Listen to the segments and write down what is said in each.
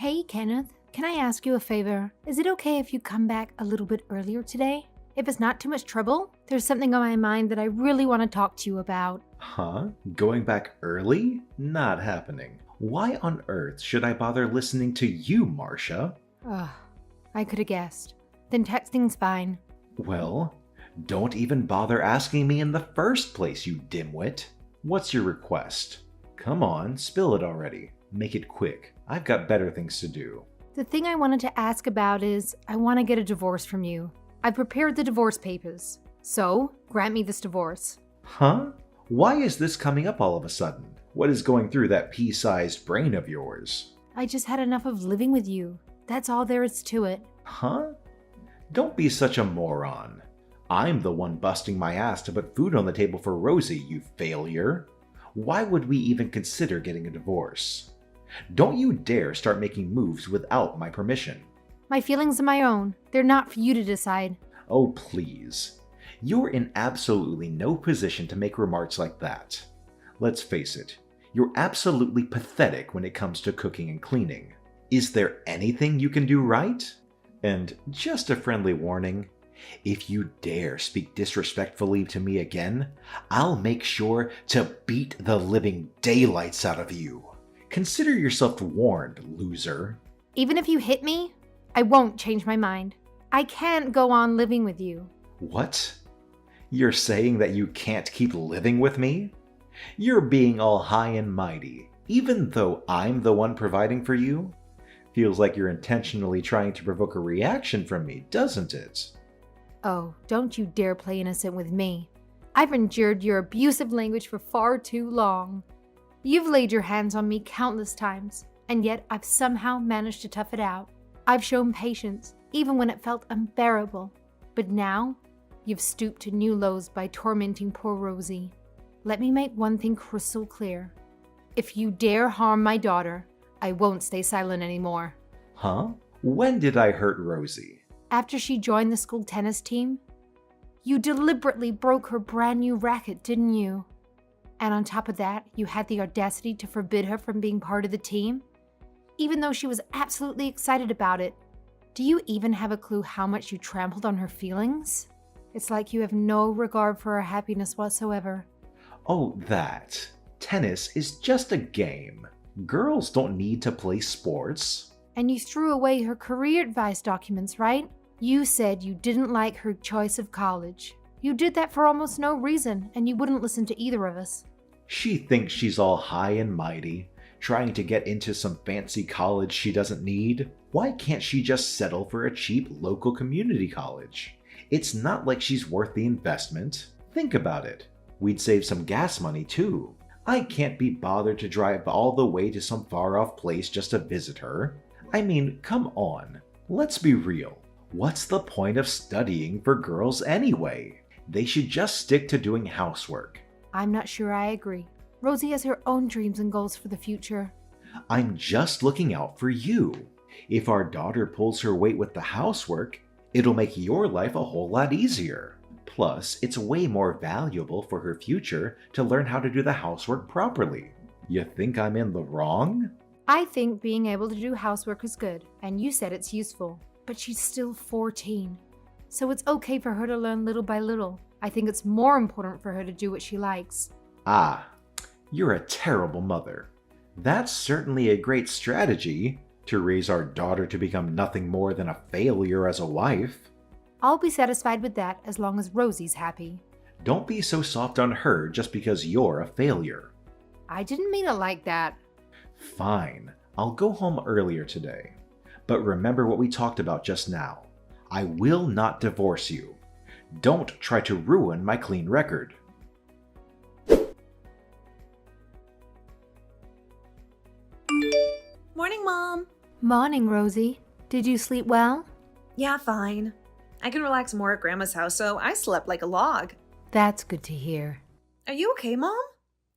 Hey, Kenneth. Can I ask you a favor? Is it okay if you come back a little bit earlier today? If it's not too much trouble, there's something on my mind that I really want to talk to you about. Huh? Going back early? Not happening. Why on earth should I bother listening to you, Marcia? Ugh, I could have guessed. Then texting's fine. Well, don't even bother asking me in the first place, you dimwit. What's your request? Come on, spill it already. Make it quick. I've got better things to do. The thing I wanted to ask about is I want to get a divorce from you. I prepared the divorce papers. So, grant me this divorce. Huh? Why is this coming up all of a sudden? What is going through that pea-sized brain of yours? I just had enough of living with you. That's all there is to it. Huh? Don't be such a moron. I'm the one busting my ass to put food on the table for Rosie, you failure. Why would we even consider getting a divorce? Don't you dare start making moves without my permission. My feelings are my own. They're not for you to decide. Oh, please. You're in absolutely no position to make remarks like that. Let's face it, you're absolutely pathetic when it comes to cooking and cleaning. Is there anything you can do right? And just a friendly warning, if you dare speak disrespectfully to me again, I'll make sure to beat the living daylights out of you. Consider yourself warned, loser. Even if you hit me, I won't change my mind. I can't go on living with you. What? You're saying that you can't keep living with me? You're being all high and mighty, even though I'm the one providing for you? Feels like you're intentionally trying to provoke a reaction from me, doesn't it? Oh, don't you dare play innocent with me. I've endured your abusive language for far too long. You've laid your hands on me countless times, and yet I've somehow managed to tough it out. I've shown patience, even when it felt unbearable. But now, you've stooped to new lows by tormenting poor Rosie. Let me make one thing crystal clear. If you dare harm my daughter, I won't stay silent anymore. Huh? When did I hurt Rosie? After she joined the school tennis team, you deliberately broke her brand new racket, didn't you? And on top of that, you had the audacity to forbid her from being part of the team, even though she was absolutely excited about it. Do you even have a clue how much you trampled on her feelings? It's like you have no regard for her happiness whatsoever. Oh, that. Tennis is just a game. Girls don't need to play sports. And you threw away her career advice documents, right? You said you didn't like her choice of college. You did that for almost no reason, and you wouldn't listen to either of us. She thinks she's all high and mighty, trying to get into some fancy college she doesn't need. Why can't she just settle for a cheap local community college? It's not like she's worth the investment. Think about it. We'd save some gas money too. I can't be bothered to drive all the way to some far-off place just to visit her. I mean, come on. Let's be real. What's the point of studying for girls anyway? They should just stick to doing housework. I'm not sure I agree. Rosie has her own dreams and goals for the future. I'm just looking out for you. If our daughter pulls her weight with the housework, it'll make your life a whole lot easier. Plus, it's way more valuable for her future to learn how to do the housework properly. You think I'm in the wrong? I think being able to do housework is good, and you said it's useful. But she's still 14. So it's okay for her to learn little by little. I think it's more important for her to do what she likes. Ah, you're a terrible mother. That's certainly a great strategy, to raise our daughter to become nothing more than a failure as a wife. I'll be satisfied with that as long as Rosie's happy. Don't be so soft on her just because you're a failure. I didn't mean it like that. Fine, I'll go home earlier today. But remember what we talked about just now. I will not divorce you. Don't try to ruin my clean record. Morning, Mom. Morning, Rosie. Did you sleep well? Yeah, fine. I can relax more at Grandma's house, so I slept like a log. That's good to hear. Are you okay, Mom?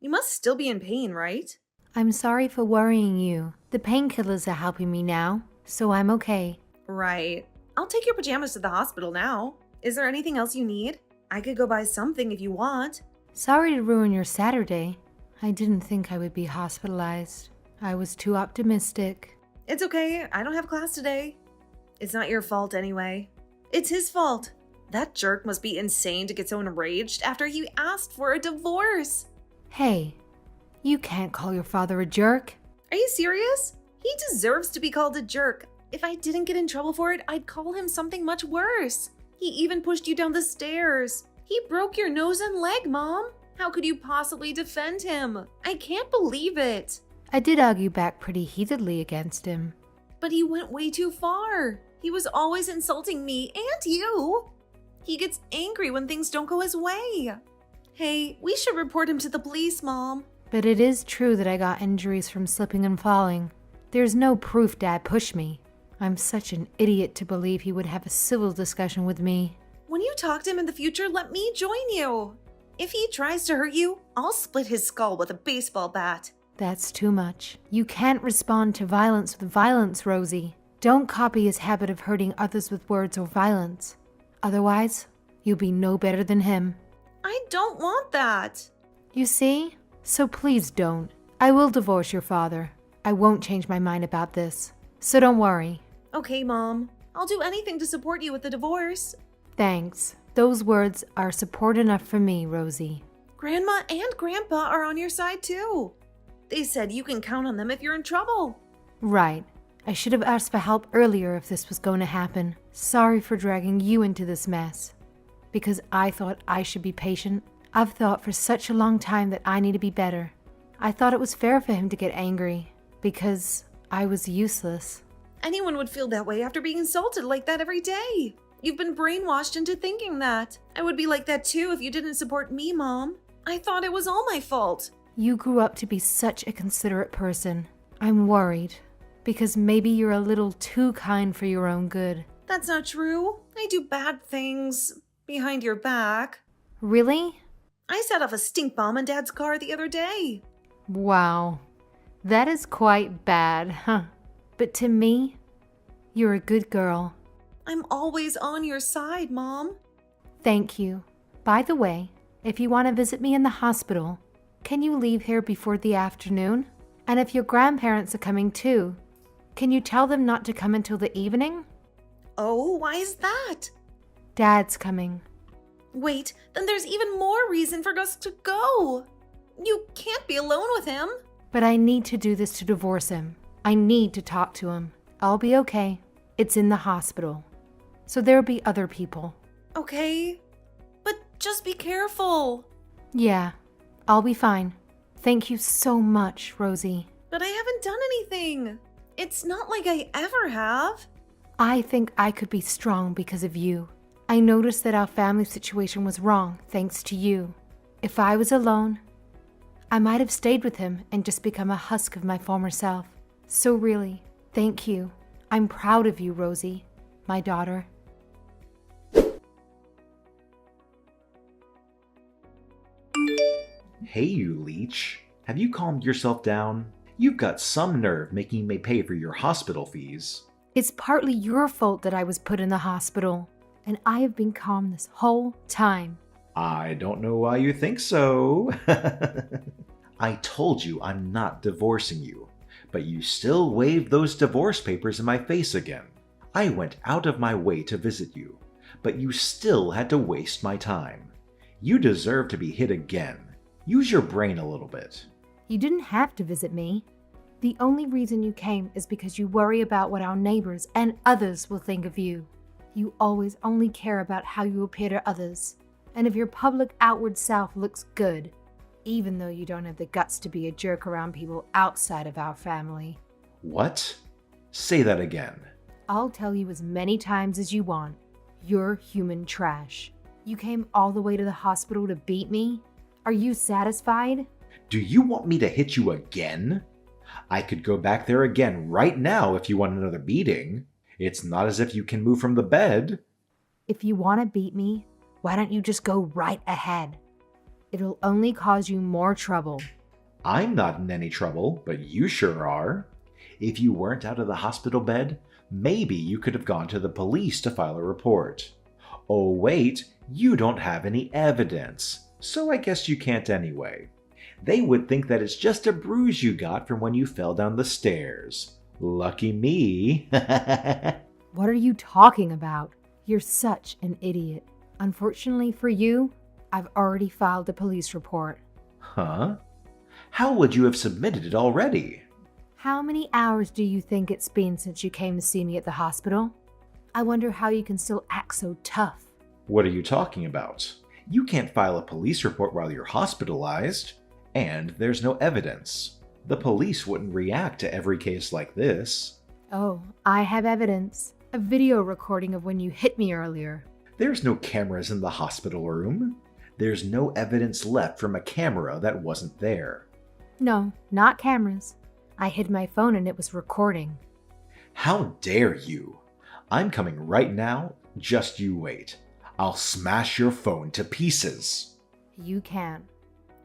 You must still be in pain, right? I'm sorry for worrying you. The painkillers are helping me now, so I'm okay. Right. I'll take your pajamas to the hospital now. Is there anything else you need? I could go buy something if you want. Sorry to ruin your Saturday. I didn't think I would be hospitalized. I was too optimistic. It's okay, I don't have class today. It's not your fault anyway. It's his fault. That jerk must be insane to get so enraged after he asked for a divorce. Hey, you can't call your father a jerk. Are you serious? He deserves to be called a jerk. If I didn't get in trouble for it, I'd call him something much worse. He even pushed you down the stairs. He broke your nose and leg, Mom. How could you possibly defend him? I can't believe it. I did argue back pretty heatedly against him. But he went way too far. He was always insulting me and you. He gets angry when things don't go his way. Hey, we should report him to the police, Mom. But it is true that I got injuries from slipping and falling. There's no proof Dad pushed me. I'm such an idiot to believe he would have a civil discussion with me. When you talk to him in the future, let me join you. If he tries to hurt you, I'll split his skull with a baseball bat. That's too much. You can't respond to violence with violence, Rosie. Don't copy his habit of hurting others with words or violence. Otherwise, you'll be no better than him. I don't want that. You see? So please don't. I will divorce your father. I won't change my mind about this. So don't worry. Okay, Mom. I'll do anything to support you with the divorce. Thanks. Those words are support enough for me, Rosie. Grandma and Grandpa are on your side too. They said you can count on them if you're in trouble. Right. I should have asked for help earlier if this was going to happen. Sorry for dragging you into this mess. Because I thought I should be patient. I've thought for such a long time that I need to be better. I thought it was fair for him to get angry. Because I was useless. Anyone would feel that way after being insulted like that every day. You've been brainwashed into thinking that. I would be like that too if you didn't support me, Mom. I thought it was all my fault. You grew up to be such a considerate person. I'm worried. Because maybe you're a little too kind for your own good. That's not true. I do bad things behind your back. Really? I set off a stink bomb in Dad's car the other day. Wow. That is quite bad, huh? But to me, you're a good girl. I'm always on your side, Mom. Thank you. By the way, if you want to visit me in the hospital, can you leave here before the afternoon? And if your grandparents are coming too, can you tell them not to come until the evening? Oh, why is that? Dad's coming. Wait, then there's even more reason for us to go. You can't be alone with him. But I need to do this to divorce him. I need to talk to him. I'll be okay. It's in the hospital. So there'll be other people. Okay, but just be careful. Yeah, I'll be fine. Thank you so much, Rosie. But I haven't done anything. It's not like I ever have. I think I could be strong because of you. I noticed that our family situation was wrong thanks to you. If I was alone, I might have stayed with him and just become a husk of my former self. So really, thank you. I'm proud of you, Rosie, my daughter. Hey, you leech. Have you calmed yourself down? You've got some nerve making me pay for your hospital fees. It's partly your fault that I was put in the hospital, and I have been calm this whole time. I don't know why you think so. I told you I'm not divorcing you, but you still waved those divorce papers in my face again. I went out of my way to visit you, but you still had to waste my time. You deserve to be hit again. Use your brain a little bit. You didn't have to visit me. The only reason you came is because you worry about what our neighbors and others will think of you. You always only care about how you appear to others, and if your public outward self looks good, even though you don't have the guts to be a jerk around people outside of our family. What? Say that again. I'll tell you as many times as you want. You're human trash. You came all the way to the hospital to beat me? Are you satisfied? Do you want me to hit you again? I could go back there again right now if you want another beating. It's not as if you can move from the bed. If you want to beat me, why don't you just go right ahead? It'll only cause you more trouble. I'm not in any trouble, but you sure are. If you weren't out of the hospital bed, maybe you could have gone to the police to file a report. Oh wait, you don't have any evidence, so I guess you can't anyway. They would think that it's just a bruise you got from when you fell down the stairs. Lucky me. What are you talking about? You're such an idiot. Unfortunately for you, I've already filed a police report. Huh? How would you have submitted it already? How many hours do you think it's been since you came to see me at the hospital? I wonder how you can still act so tough. What are you talking about? You can't file a police report while you're hospitalized, and there's no evidence. The police wouldn't react to every case like this. Oh, I have evidence. A video recording of when you hit me earlier. There's no cameras in the hospital room. There's no evidence left from a camera that wasn't there. No, not cameras. I hid my phone and it was recording. How dare you? I'm coming right now, just you wait. I'll smash your phone to pieces. You can.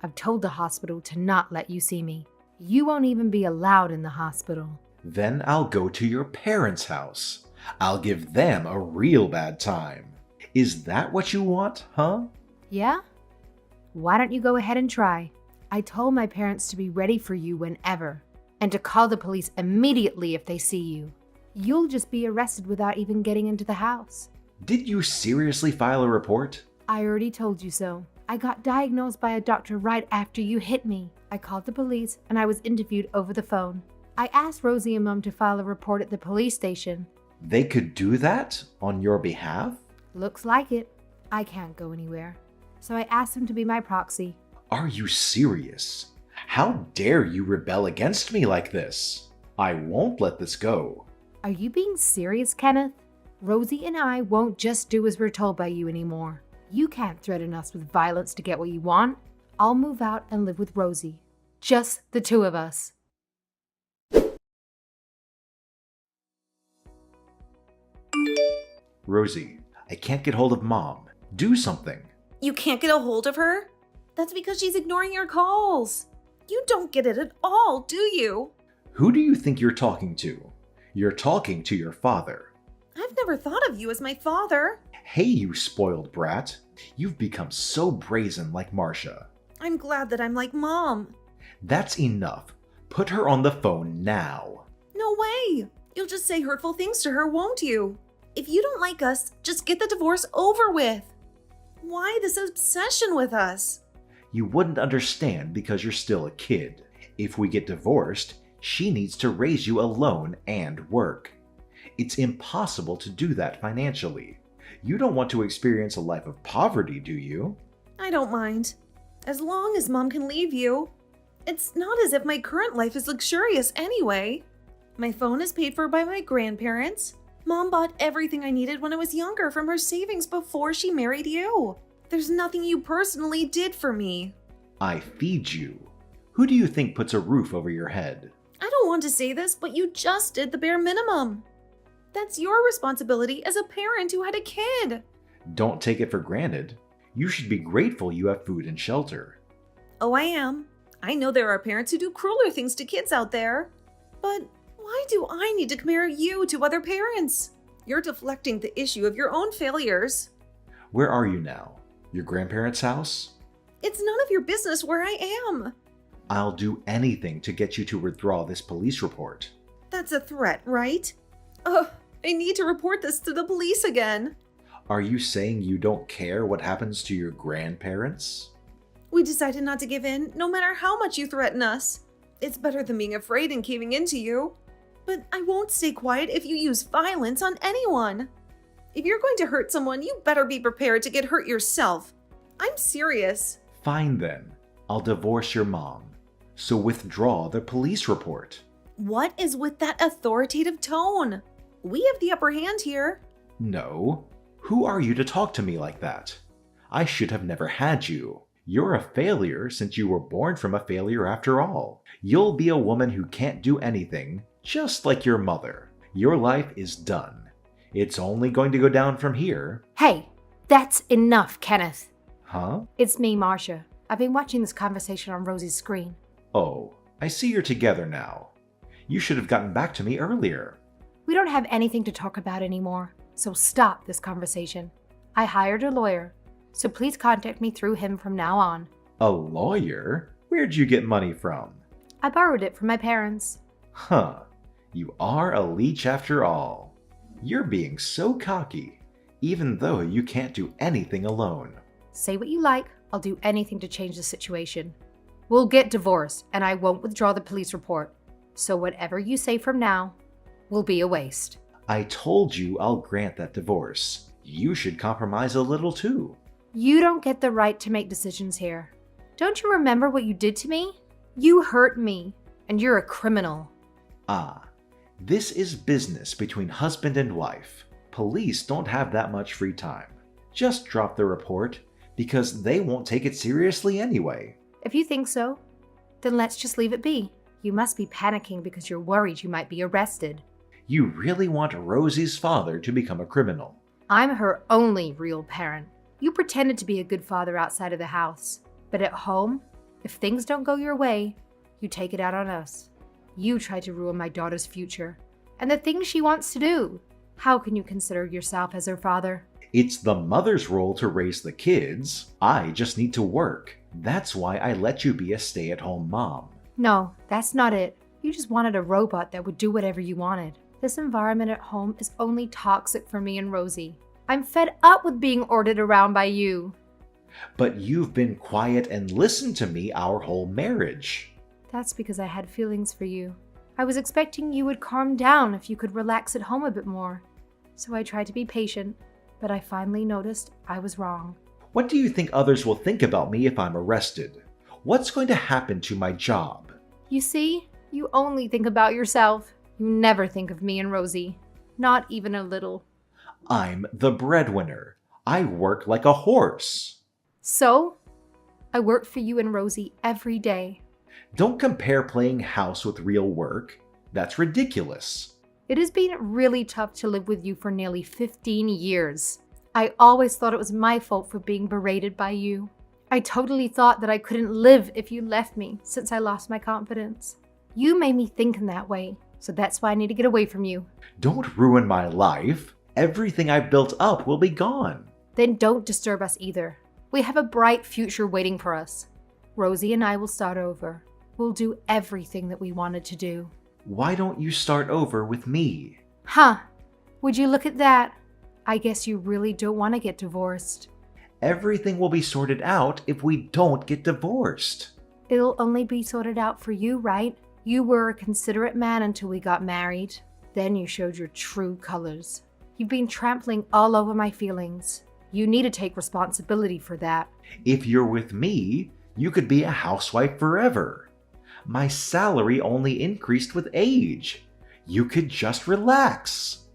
I've told the hospital to not let you see me. You won't even be allowed in the hospital. Then I'll go to your parents' house. I'll give them a real bad time. Is that what you want, huh? Yeah? Why don't you go ahead and try? I told my parents to be ready for you whenever, and to call the police immediately if they see you. You'll just be arrested without even getting into the house. Did you seriously file a report? I already told you so. I got diagnosed by a doctor right after you hit me. I called the police and I was interviewed over the phone. I asked Rosie and Mom to file a report at the police station. They could do that on your behalf? Looks like it. I can't go anywhere. So I asked them to be my proxy. Are you serious? How dare you rebel against me like this? I won't let this go. Are you being serious, Kenneth? Rosie and I won't just do as we're told by you anymore. You can't threaten us with violence to get what you want. I'll move out and live with Rosie. Just the two of us. Rosie, I can't get hold of Mom. Do something. You can't get a hold of her? That's because she's ignoring your calls. You don't get it at all, do you? Who do you think you're talking to? You're talking to your father. I've never thought of you as my father. Hey, you spoiled brat. You've become so brazen like Marcia. I'm glad that I'm like Mom. That's enough. Put her on the phone now. No way. You'll just say hurtful things to her, won't you? If you don't like us, just get the divorce over with. Why this obsession with us? You wouldn't understand because you're still a kid. If we get divorced, she needs to raise you alone and work. It's impossible to do that financially. You don't want to experience a life of poverty, do you? I don't mind. As long as Mom can leave you. It's not as if my current life is luxurious anyway. My phone is paid for by my grandparents. Mom bought everything I needed when I was younger from her savings before she married you. There's nothing you personally did for me. I feed you. Who do you think puts a roof over your head? I don't want to say this, but you just did the bare minimum. That's your responsibility as a parent who had a kid. Don't take it for granted. You should be grateful you have food and shelter. Oh, I am. I know there are parents who do crueler things to kids out there. But why do I need to compare you to other parents? You're deflecting the issue of your own failures. Where are you now? Your grandparents' house? It's none of your business where I am. I'll do anything to get you to withdraw this police report. That's a threat, right? Ugh, I need to report this to the police again. Are you saying you don't care what happens to your grandparents? We decided not to give in, no matter how much you threaten us. It's better than being afraid and caving into you. But I won't stay quiet if you use violence on anyone. If you're going to hurt someone, you better be prepared to get hurt yourself. I'm serious. Fine then. I'll divorce your mom. So withdraw the police report. What is with that authoritative tone? We have the upper hand here. No. Who are you to talk to me like that? I should have never had you. You're a failure since you were born from a failure after all. You'll be a woman who can't do anything, just like your mother. Your life is done. It's only going to go down from here. Hey, that's enough, Kenneth. Huh? It's me, Marcia. I've been watching this conversation on Rosie's screen. Oh, I see you're together now. You should have gotten back to me earlier. We don't have anything to talk about anymore, so stop this conversation. I hired a lawyer, so please contact me through him from now on. A lawyer? Where'd you get money from? I borrowed it from my parents. Huh. You are a leech after all. You're being so cocky, even though you can't do anything alone. Say what you like, I'll do anything to change the situation. We'll get divorced, and I won't withdraw the police report. So whatever you say from now will be a waste. I told you I'll grant that divorce. You should compromise a little too. You don't get the right to make decisions here. Don't you remember what you did to me? You hurt me, and you're a criminal. Ah, this is business between husband and wife. Police don't have that much free time. Just drop the report, because they won't take it seriously anyway. If you think so, then let's just leave it be. You must be panicking because you're worried you might be arrested. You really want Rosie's father to become a criminal. I'm her only real parent. You pretended to be a good father outside of the house. But at home, if things don't go your way, you take it out on us. You tried to ruin my daughter's future and the things she wants to do. How can you consider yourself as her father? It's the mother's role to raise the kids. I just need to work. That's why I let you be a stay-at-home mom. No, that's not it. You just wanted a robot that would do whatever you wanted. This environment at home is only toxic for me and Rosie. I'm fed up with being ordered around by you. But you've been quiet and listened to me our whole marriage. That's because I had feelings for you. I was expecting you would calm down if you could relax at home a bit more. So I tried to be patient, but I finally noticed I was wrong. What do you think others will think about me if I'm arrested? What's going to happen to my job? You see, you only think about yourself. You never think of me and Rosie. Not even a little. I'm the breadwinner. I work like a horse. So, I work for you and Rosie every day. Don't compare playing house with real work. That's ridiculous. It has been really tough to live with you for nearly 15 years. I always thought it was my fault for being berated by you. I totally thought that I couldn't live if you left me since I lost my confidence. You made me think in that way, so that's why I need to get away from you. Don't ruin my life. Everything I've built up will be gone. Then don't disturb us either. We have a bright future waiting for us. Rosie and I will start over. We'll do everything that we wanted to do. Why don't you start over with me? Huh. Would you look at that? I guess you really don't want to get divorced. Everything will be sorted out if we don't get divorced. It'll only be sorted out for you, right? You were a considerate man until we got married. Then you showed your true colors. You've been trampling all over my feelings. You need to take responsibility for that. If you're with me, you could be a housewife forever. My salary only increased with age. You could just relax.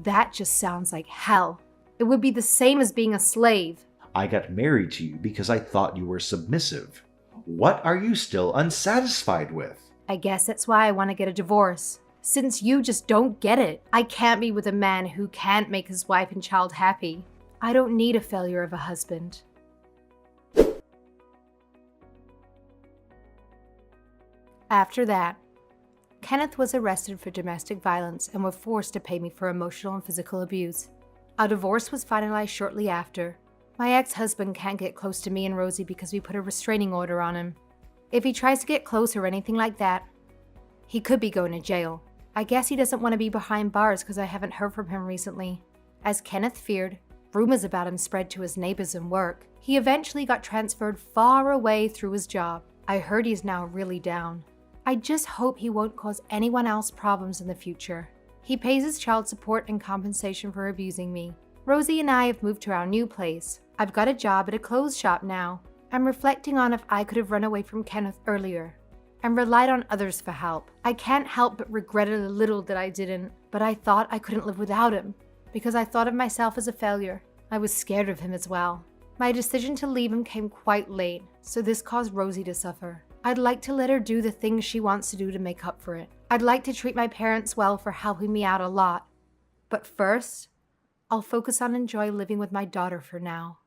That just sounds like hell. It would be the same as being a slave. I got married to you because I thought you were submissive. What are you still unsatisfied with? I guess that's why I want to get a divorce. Since you just don't get it. I can't be with a man who can't make his wife and child happy. I don't need a failure of a husband. After that, Kenneth was arrested for domestic violence and was forced to pay me for emotional and physical abuse. Our divorce was finalized shortly after. My ex-husband can't get close to me and Rosie because we put a restraining order on him. If he tries to get close or anything like that, he could be going to jail. I guess he doesn't want to be behind bars because I haven't heard from him recently. As Kenneth feared, rumors about him spread to his neighbors and work. He eventually got transferred far away through his job. I heard he's now really down. I just hope he won't cause anyone else problems in the future. He pays his child support and compensation for abusing me. Rosie and I have moved to our new place. I've got a job at a clothes shop now. I'm reflecting on if I could have run away from Kenneth earlier and relied on others for help. I can't help but regret it a little that I didn't, but I thought I couldn't live without him because I thought of myself as a failure. I was scared of him as well. My decision to leave him came quite late, so this caused Rosie to suffer. I'd like to let her do the things she wants to do to make up for it. I'd like to treat my parents well for helping me out a lot. But first, I'll focus on enjoying living with my daughter for now.